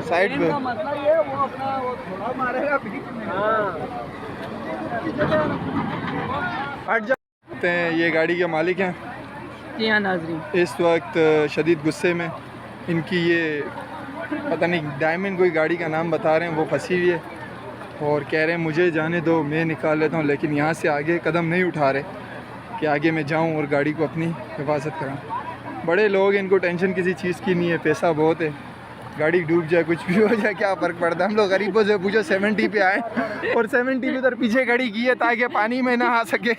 Side पे। मतलब ये वो अपना वो थोड़ा मारेगा बीच में। हट जाते हैं। ये गाड़ी के मालिक हैं। जी हाँ नाजरीन, इस वक्त शदीद गुस्से में इनकी ये पता नहीं डायमंड कोई गाड़ी का नाम बता रहे हैं, वो फंसी हुई है और कह रहे हैं मुझे जाने दो, मैं निकाल लेता हूँ, लेकिन यहाँ से आगे कदम नहीं उठा रहे कि आगे मैं जाऊँ और गाड़ी को अपनी हिफाजत कराऊँ। बड़े लोग, इनको टेंशन किसी चीज़ की नहीं है, पैसा बहुत है, गाड़ी डूब जाए कुछ भी हो जाए क्या फ़र्क पड़ता है। हम लोग गरीबों से पूछो 70 पे आए और 70 भी उधर पीछे खड़ी की है ताकि पानी में ना आ सके।